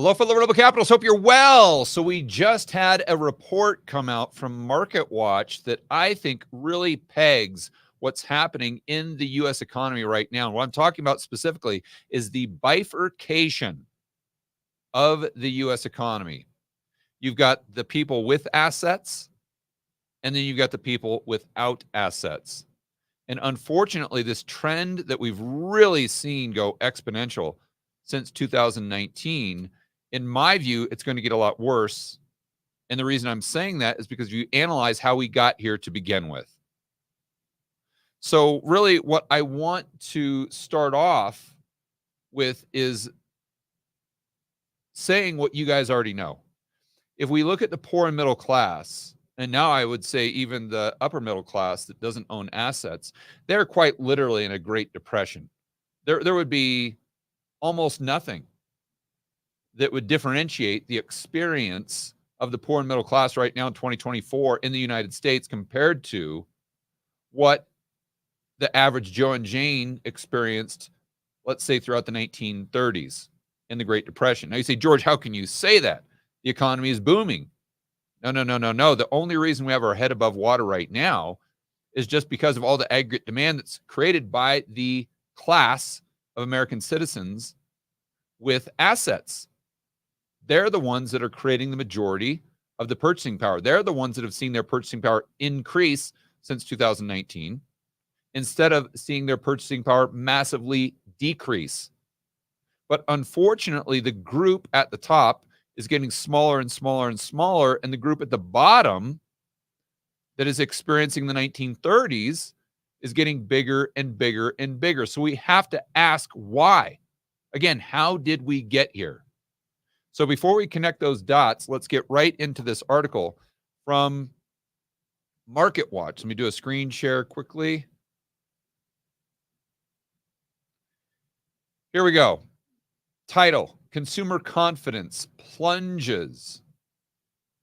Hello, fellow Rebel Capitals. Hope you're well. So we just had a report come out from MarketWatch that I think really pegs what's happening in the U.S. economy right now. And what I'm talking about specifically is the bifurcation of the U.S. economy. You've got the people with assets, and then you've got the people without assets. And unfortunately, this trend that we've really seen go exponential since 2019, in my view, it's going to get a lot worse. And the reason I'm saying that is because you analyze how we got here to begin with. So really what I want to start off with is saying what you guys already know. If we look at the poor and middle class, and now I would say even the upper middle class that doesn't own assets, they're quite literally in a Great Depression. There would be almost nothing that would differentiate the experience of the poor and middle class right now in 2024 in the United States compared to what the average Joe and Jane experienced, let's say, throughout the 1930s in the Great Depression. Now you say, George, how can you say that? The economy is booming. No. The only reason we have our head above water right now is just because of all the aggregate demand that's created by the class of American citizens with assets. They're the ones that are creating the majority of the purchasing power. They're the ones that have seen their purchasing power increase since 2019 instead of seeing their purchasing power massively decrease. But unfortunately, the group at the top is getting smaller and smaller and smaller, and the group at the bottom that is experiencing the 1930s is getting bigger and bigger and bigger. So we have to ask why. Again, how did we get here? So before we connect those dots, let's get right into this article from MarketWatch. Let me do a screen share quickly. Here we go. Title: Consumer confidence plunges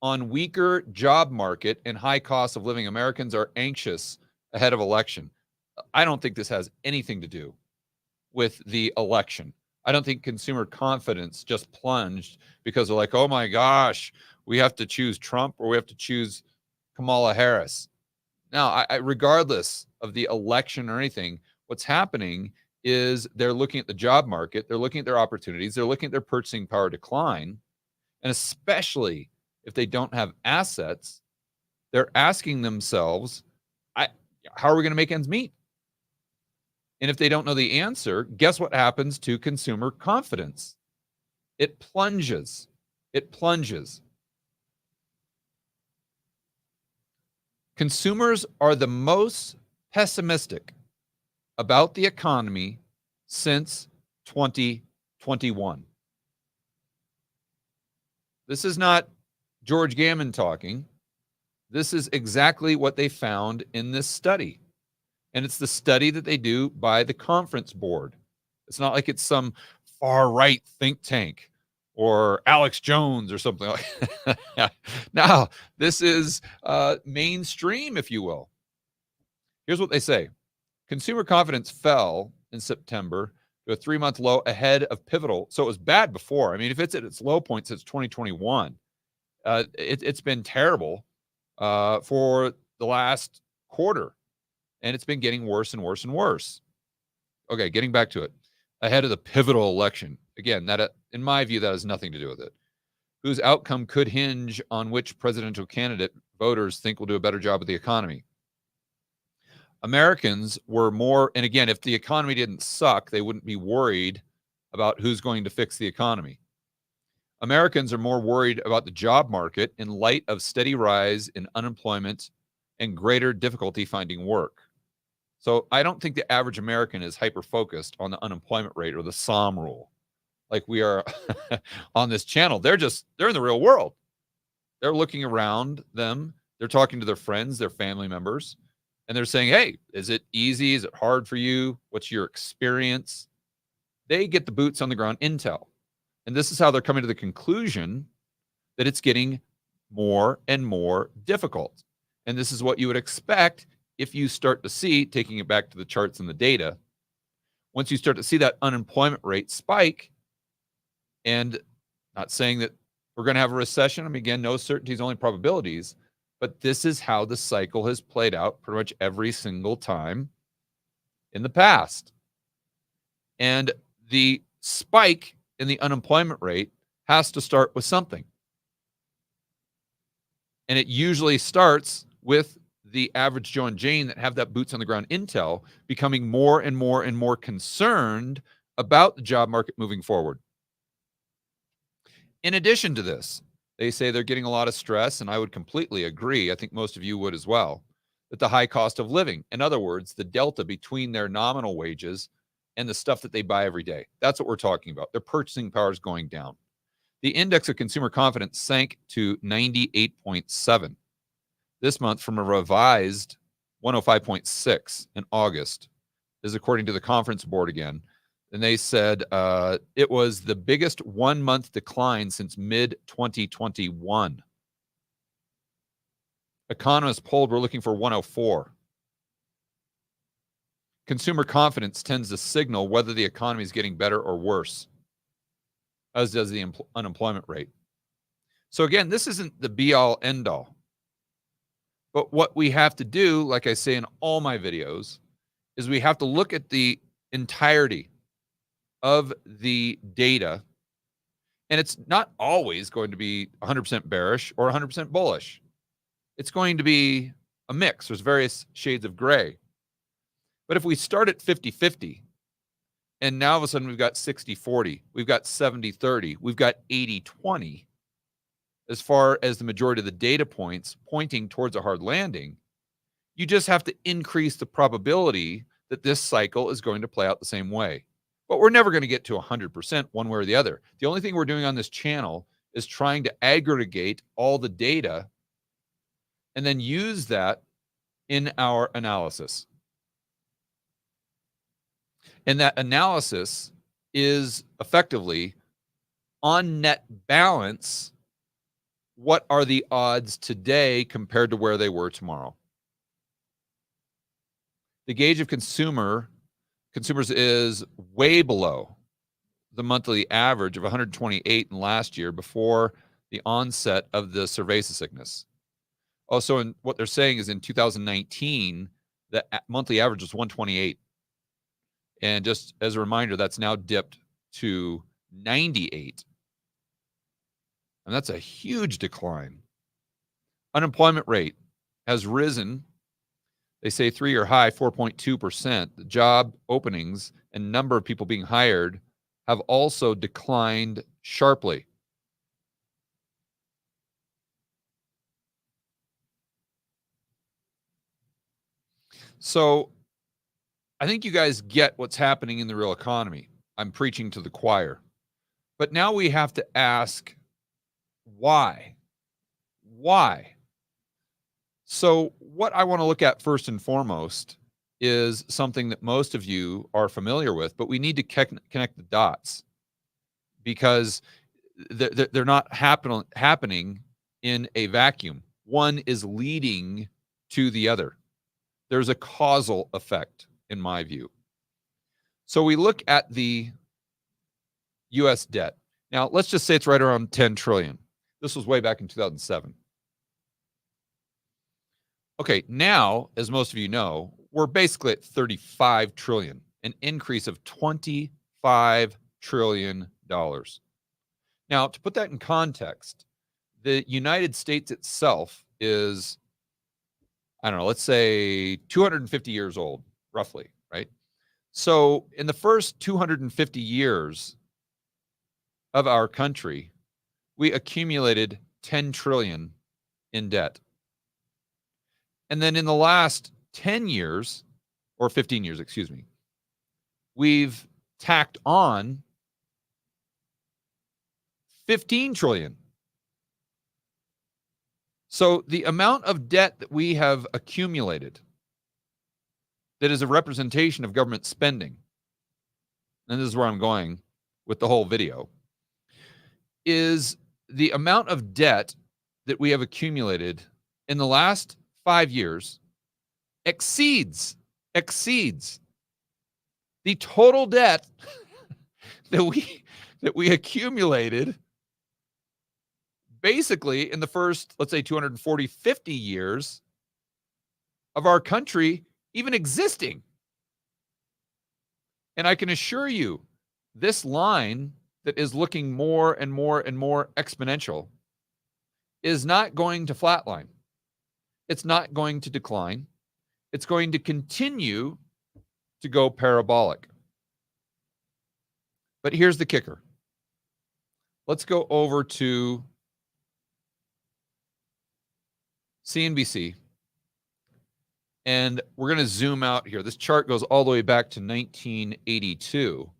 on weaker job market and high cost of living. Americans are anxious ahead of election. I don't think this has anything to do with the election. I don't think consumer confidence just plunged because they're like, oh my gosh, we have to choose Trump or we have to choose Kamala Harris. Now, regardless of the election or anything, what's happening is they're looking at the job market, they're looking at their opportunities, they're looking at their purchasing power decline, and especially if they don't have assets, they're asking themselves, how are we going to make ends meet? And if they don't know the answer, guess what happens to consumer confidence? It plunges. It plunges. Consumers are the most pessimistic about the economy since 2021. This is not George Gammon talking. This is exactly what they found in this study. And it's the study that they do by the conference board. It's not like it's some far-right think tank or Alex Jones or something like that. Now, this is mainstream, if you will. Here's what they say. Consumer confidence fell in September to a 3-month low ahead of pivotal. So it was bad before. I mean, if it's at its low point since 2021, it's been terrible for the last quarter. And it's been getting worse and worse and worse. Okay, getting back to it. Ahead of the pivotal election. Again, that in my view, that has nothing to do with it. Whose outcome could hinge on which presidential candidate voters think will do a better job with the economy. Americans were more, and again, if the economy didn't suck, they wouldn't be worried about who's going to fix the economy. Americans are more worried about the job market in light of steady rise in unemployment and greater difficulty finding work. So I don't think the average American is hyper-focused on the unemployment rate or the SOM rule like we are on this channel. They're in the real world. They're looking around them. They're talking to their friends, their family members, and they're saying, hey, is it easy? Is it hard for you? What's your experience? They get the boots on the ground intel. And this is how they're coming to the conclusion that it's getting more and more difficult. And this is what you would expect if you start to see, taking it back to the charts and the data, once you start to see that unemployment rate spike and Not saying that we're going to have a recession. I mean, again, no certainties, only probabilities. But this is how the cycle has played out pretty much every single time in the past. And the spike in the unemployment rate has to start with something. And it usually starts with the average Joe and Jane that have that boots on the ground intel becoming more and more and more concerned about the job market moving forward. In addition to this, they say they're getting a lot of stress, and I would completely agree. I think most of you would as well, that the high cost of living, in other words, the delta between their nominal wages and the stuff that they buy every day. That's what we're talking about. Their purchasing power is going down. The index of consumer confidence sank to 98.7 this month from a revised 105.6 in August. This is according to the conference board again. And they said it was the biggest 1 month decline since mid-2021. Economists polled were looking for 104. Consumer confidence tends to signal whether the economy is getting better or worse, as does the unemployment rate. So again, this isn't the be-all, end-all. But what we have to do, like I say in all my videos, is we have to look at the entirety of the data. And it's not always going to be 100% bearish or 100% bullish. It's going to be a mix. There's various shades of gray. But if we start at 50-50, and now all of a sudden we've got 60-40, we've got 70-30, we've got 80-20, as far as the majority of the data points pointing towards a hard landing, you just have to increase the probability that this cycle is going to play out the same way. But we're never going to get to 100% one way or the other. The only thing we're doing on this channel is trying to aggregate all the data and then use that in our analysis. And that analysis is effectively on net balance. What are the odds today compared to where they were tomorrow? The gauge of consumers is way below the monthly average of 128 in last year before the onset of the cerveza sickness. Also, in what they're saying is in 2019, the monthly average was 128. And just as a reminder, that's now dipped to 98. And that's a huge decline. Unemployment rate has risen. They say 3-year high, 4.2%. The job openings and number of people being hired have also declined sharply. So I think you guys get what's happening in the real economy. I'm preaching to the choir. But now we have to ask, why? Why? So what I want to look at first and foremost is something that most of you are familiar with, but we need to connect the dots because they're not happening in a vacuum. One is leading to the other. There's a causal effect, in my view. So we look at the U.S. debt. Now, let's just say it's right around 10 trillion. This was way back in 2007. Okay, now, as most of you know, we're basically at 35 trillion, an increase of $25 trillion. Now, to put that in context, the United States itself is, I don't know, let's say 250 years old, roughly, right? So in the first 250 years of our country, we accumulated 10 trillion in debt. And then in the last 10 years, or 15 years, excuse me, we've tacked on 15 trillion. So the amount of debt that we have accumulated that is a representation of government spending, and this is where I'm going with the whole video, is the amount of debt that we have accumulated in the last 5 years exceeds the total debt that we accumulated basically in the first, let's say 240, 50 years of our country even existing. And I can assure you, this line that is looking more and more and more exponential is not going to flatline. It's not going to decline. It's going to continue to go parabolic. But here's the kicker. Let's go over to CNBC. And we're going to zoom out here. This chart goes all the way back to 1982.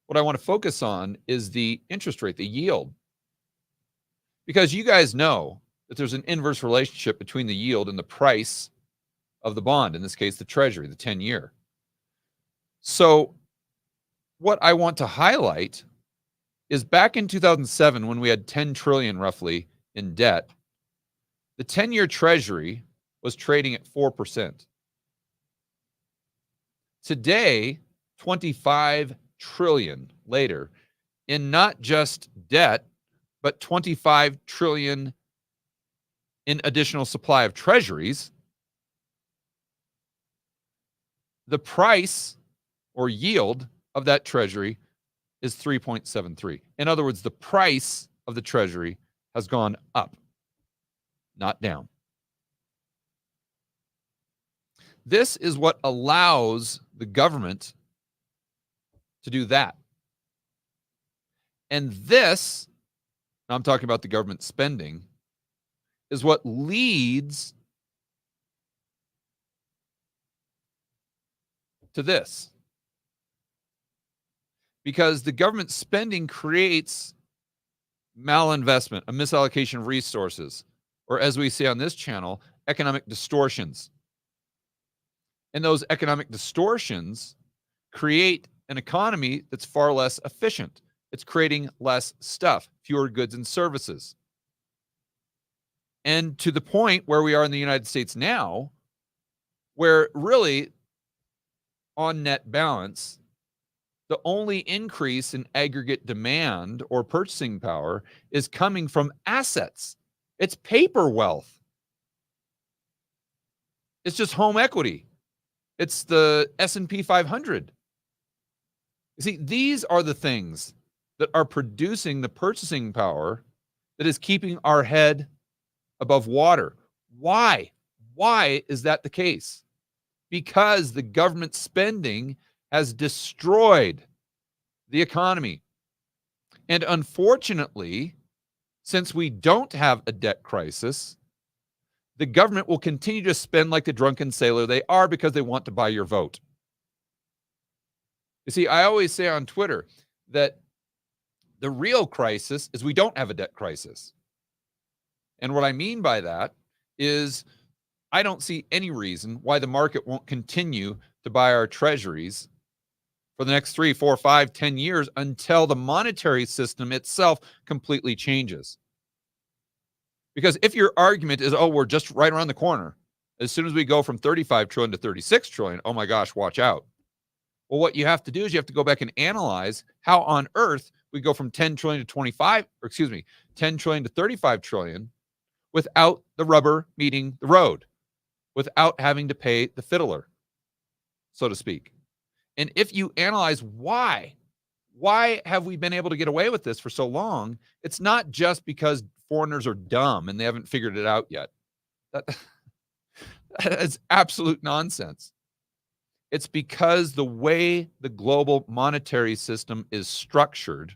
What I want to focus on is the interest rate, the yield. Because you guys know that there's an inverse relationship between the yield and the price of the bond, in this case, the Treasury, the 10-year. So what I want to highlight is back in 2007, when we had 10 trillion roughly in debt, the 10-year Treasury was trading at 4%. Today, 25 trillion later, in not just debt, but 25 trillion in additional supply of treasuries, the price or yield of that treasury is 3.73. In other words, the price of the treasury has gone up, not down. This is what allows the government to do that. And this, I'm talking about the government spending, is what leads to this. Because the government spending creates malinvestment, a misallocation of resources, or as we say on this channel, economic distortions. And those economic distortions create an economy that's far less efficient. It's creating less stuff, fewer goods and services. And to the point where we are in the United States now, where really, on net balance, the only increase in aggregate demand or purchasing power is coming from assets. It's paper wealth. It's just home equity. It's the S&P 500. You see, these are the things that are producing the purchasing power that is keeping our head above water. Why? Why is that the case? Because the government spending has destroyed the economy. And unfortunately, since we don't have a debt crisis, the government will continue to spend like the drunken sailor they are because they want to buy your vote. You see, I always say on Twitter that the real crisis is we don't have a debt crisis. And what I mean by that is I don't see any reason why the market won't continue to buy our treasuries for the next 3, 4, 5, 10 years until the monetary system itself completely changes. Because if your argument is, oh, we're just right around the corner, as soon as we go from 35 trillion to 36 trillion, oh my gosh, watch out. Well, what you have to do is you have to go back and analyze how on earth we go from 10 trillion to 10 trillion to 35 trillion without the rubber meeting the road, without having to pay the fiddler, so to speak. And if you analyze why have we been able to get away with this for so long, it's not just because foreigners are dumb and they haven't figured it out yet. That is absolute nonsense. It's because the way the global monetary system is structured,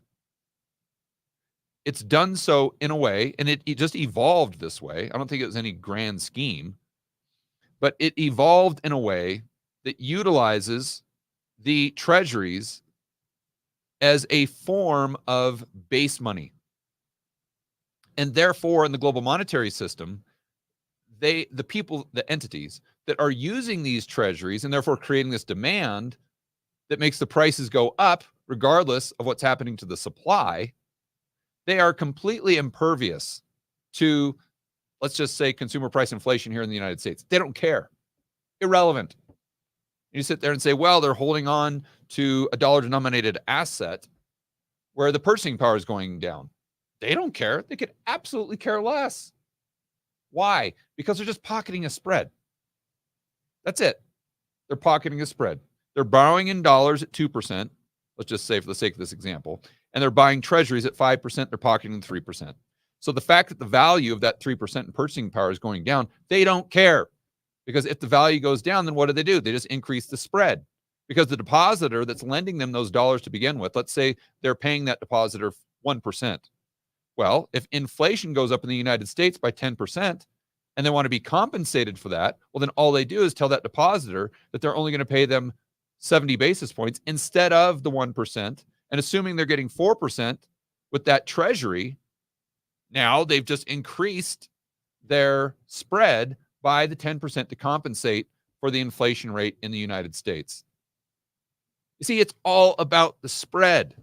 it's done so in a way, and it just evolved this way. I don't think it was any grand scheme, but it evolved in a way that utilizes the treasuries as a form of base money. And therefore, in the global monetary system, the entities that are using these treasuries and therefore creating this demand that makes the prices go up regardless of what's happening to the supply, they are completely impervious to, let's just say, consumer price inflation here in the United States. They don't care. Irrelevant. You sit there and say, well, they're holding on to a dollar-denominated asset where the purchasing power is going down. They don't care. They could absolutely care less. Why? Because they're just pocketing a spread. That's it. They're pocketing a spread. They're borrowing in dollars at 2%. Let's just say for the sake of this example. And they're buying treasuries at 5%. They're pocketing 3%. So the fact that the value of that 3% in purchasing power is going down, they don't care. Because if the value goes down, then what do? They just increase the spread. Because the depositor that's lending them those dollars to begin with, let's say they're paying that depositor 1%. Well, if inflation goes up in the United States by 10% and they want to be compensated for that, well, then all they do is tell that depositor that they're only going to pay them 70 basis points instead of the 1%. And assuming they're getting 4% with that treasury, now they've just increased their spread by the 10% to compensate for the inflation rate in the United States. You see, it's all about the spread.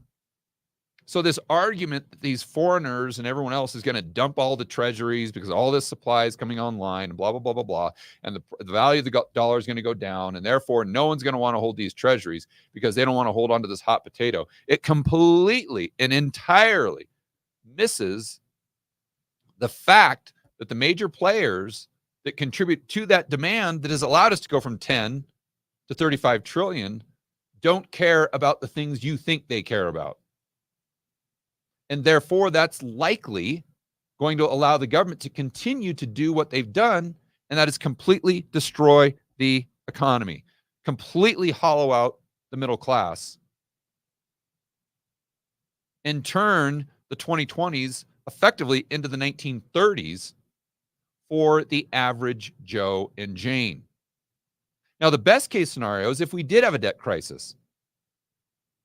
So this argument that these foreigners and everyone else is going to dump all the treasuries because all this supply is coming online and blah, blah, blah, blah, blah, and the value of the dollar is going to go down, and therefore no one's going to want to hold these treasuries because they don't want to hold on to this hot potato. It completely and entirely misses the fact that the major players that contribute to that demand that has allowed us to go from 10 to 35 trillion don't care about the things you think they care about. And therefore, that's likely going to allow the government to continue to do what they've done, and that is completely destroy the economy, completely hollow out the middle class, and turn the 2020s effectively into the 1930s for the average Joe and Jane. Now, the best case scenario is if we did have a debt crisis.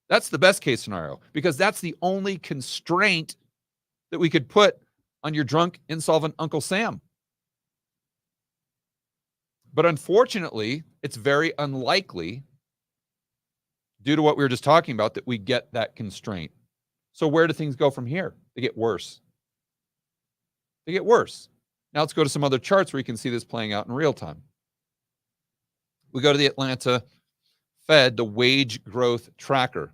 That's the best case scenario, because that's the only constraint that we could put on your drunk, insolvent Uncle Sam. But unfortunately, it's very unlikely, due to what we were just talking about, that we get that constraint. So where do things go from here? They get worse. They get worse. Now let's go to some other charts where you can see this playing out in real time. We go to the Atlanta Fed, the wage growth tracker.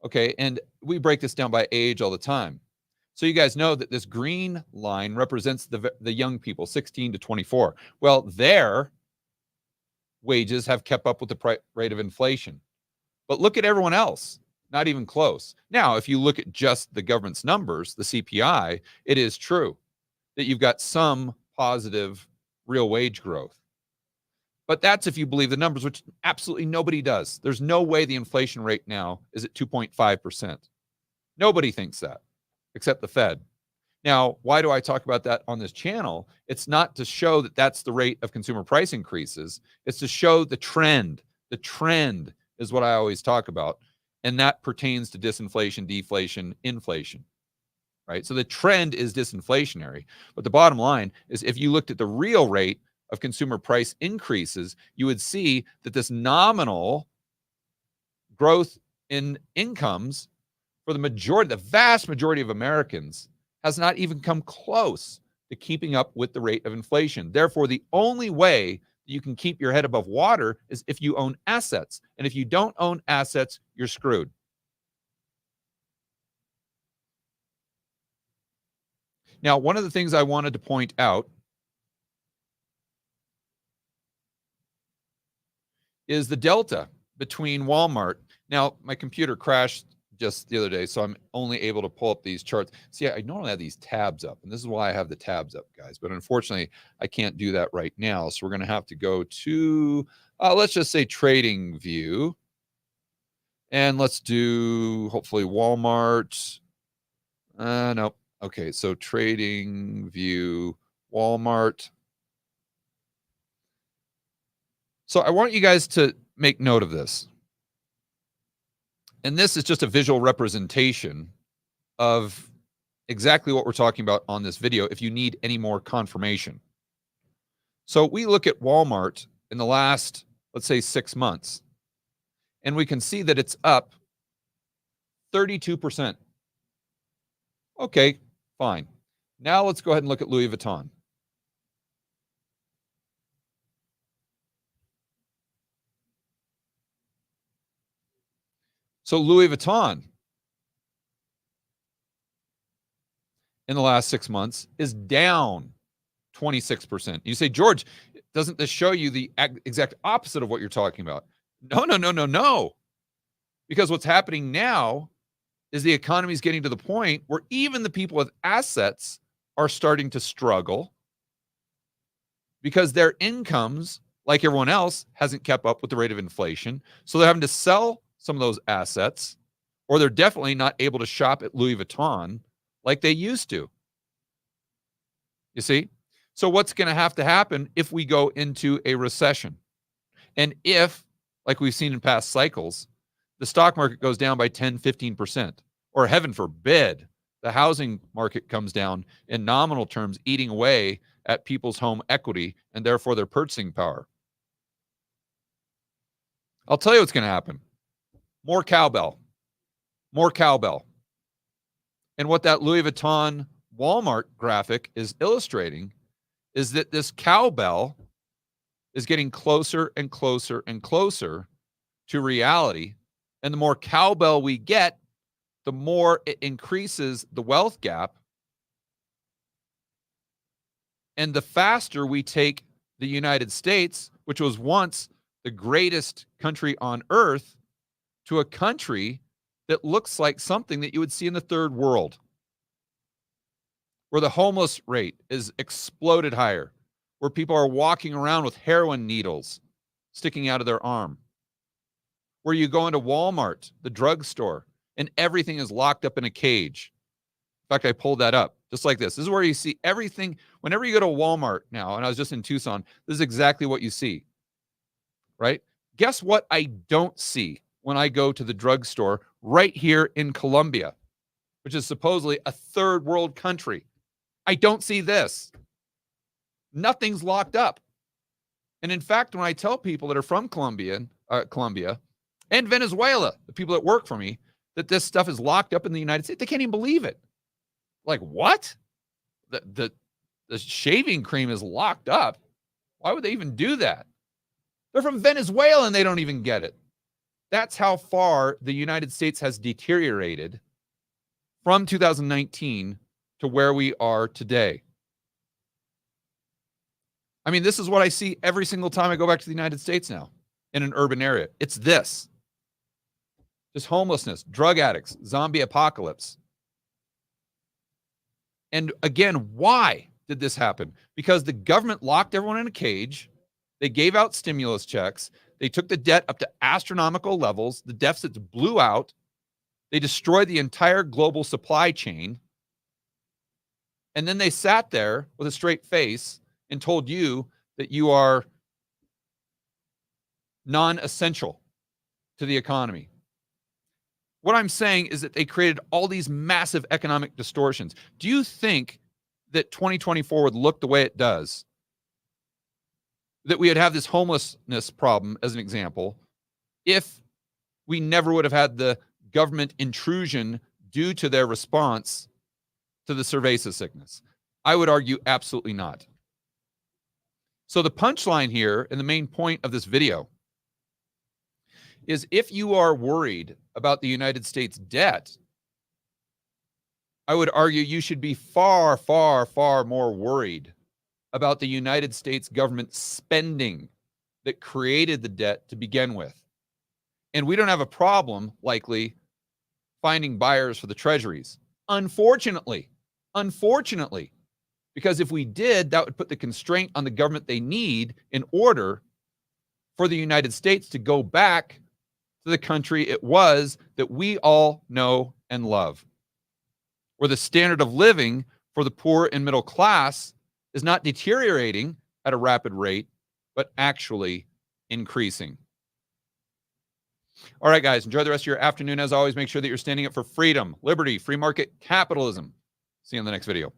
Okay, and we break this down by age all the time. So you guys know that this green line represents the young people, 16 to 24. Well, their wages have kept up with the rate of inflation. But look at everyone else, not even close. Now, if you look at just the government's numbers, the CPI, it is true that you've got some positive real wage growth. But that's if you believe the numbers, which absolutely nobody does. There's no way the inflation rate now is at 2.5%. Nobody thinks that, except the Fed. Now, why do I talk about that on this channel? It's not to show that that's the rate of consumer price increases. It's to show the trend. The trend is what I always talk about. And that pertains to disinflation, deflation, inflation, right? So the trend is disinflationary. But the bottom line is if you looked at the real rate of consumer price increases, you would see that this nominal growth in incomes for the vast majority of Americans has not even come close to keeping up with the rate of inflation. Therefore, the only way you can keep your head above water is if you own assets. And if you don't own assets, you're screwed. Now, one of the things I wanted to point out is the delta between Walmart. Now, my computer crashed just the other day, so I'm only able to pull up these charts. See, I normally have these tabs up, and this is why I have the tabs up, guys. But unfortunately, I can't do that right now. So we're going to have to go to, let's just say Trading View. And let's do, hopefully, Walmart. No. Okay, so Trading View, Walmart. So I want you guys to make note of this. And this is just a visual representation of exactly what we're talking about on this video if you need any more confirmation. So we look at Walmart in the last, let's say, 6 months, and we can see that it's up 32%. Okay, fine. Now let's go ahead and look at Louis Vuitton. So Louis Vuitton in the last 6 months is down 26%. You say, George, doesn't this show you the exact opposite of what you're talking about? No. Because what's happening now is the economy is getting to the point where even the people with assets are starting to struggle because their incomes, like everyone else, hasn't kept up with the rate of inflation. So they're having to sell some of those assets, or they're definitely not able to shop at Louis Vuitton like they used to. You see? So what's going to happen if we go into a recession? And if, like we've seen in past cycles, the stock market goes down by 10, 15%, or heaven forbid, the housing market comes down in nominal terms, eating away at people's home equity and therefore their purchasing power. I'll tell you what's going to happen. More cowbell. More cowbell. And what that Louis Vuitton Walmart graphic is illustrating is that this cowbell is getting closer and closer and closer to reality. And the more cowbell we get, the more it increases the wealth gap. And the faster we take the United States, which was once the greatest country on earth, to a country that looks like something that you would see in the third world, where the homeless rate is exploded higher, where people are walking around with heroin needles sticking out of their arm, where you go into Walmart, the drugstore, and everything is locked up in a cage. In fact, I pulled that up just like this. This is where you see everything. Whenever you go to Walmart now, and I was just in Tucson, this is exactly what you see, right? Guess what I don't see when I go to the drugstore right here in Colombia, which is supposedly a third world country. I don't see this. Nothing's locked up. And in fact, when I tell people that are from Colombia and Venezuela, the people that work for me, that this stuff is locked up in the United States, they can't even believe it. Like, what? The shaving cream is locked up? Why would they even do that? They're from Venezuela and they don't even get it. That's how far the United States has deteriorated from 2019 to where we are today. I mean, this is what I see every single time I go back to the United States now in an urban area. It's this. Just homelessness, drug addicts, zombie apocalypse. And again, why did this happen? Because the government locked everyone in a cage. They gave out stimulus checks. They took the debt up to astronomical levels. The deficits blew out. They destroyed the entire global supply chain. And then they sat there with a straight face and told you that you are non-essential to the economy. What I'm saying is that they created all these massive economic distortions. Do you think that 2024 would look the way it does? That we would have this homelessness problem, as an example, if we never would have had the government intrusion due to their response to the cerveza sickness? I would argue absolutely not. So the punchline here, and the main point of this video, is if you are worried about the United States debt, I would argue you should be far, far, far more worried about the United States government spending that created the debt to begin with. And we don't have a problem, likely, finding buyers for the treasuries. Unfortunately, because if we did, that would put the constraint on the government they need in order for the United States to go back to the country it was that we all know and love, where the standard of living for the poor and middle class is not deteriorating at a rapid rate, but actually increasing. All right, guys, enjoy the rest of your afternoon. As always, make sure that you're standing up for freedom, liberty, free market capitalism. See you in the next video.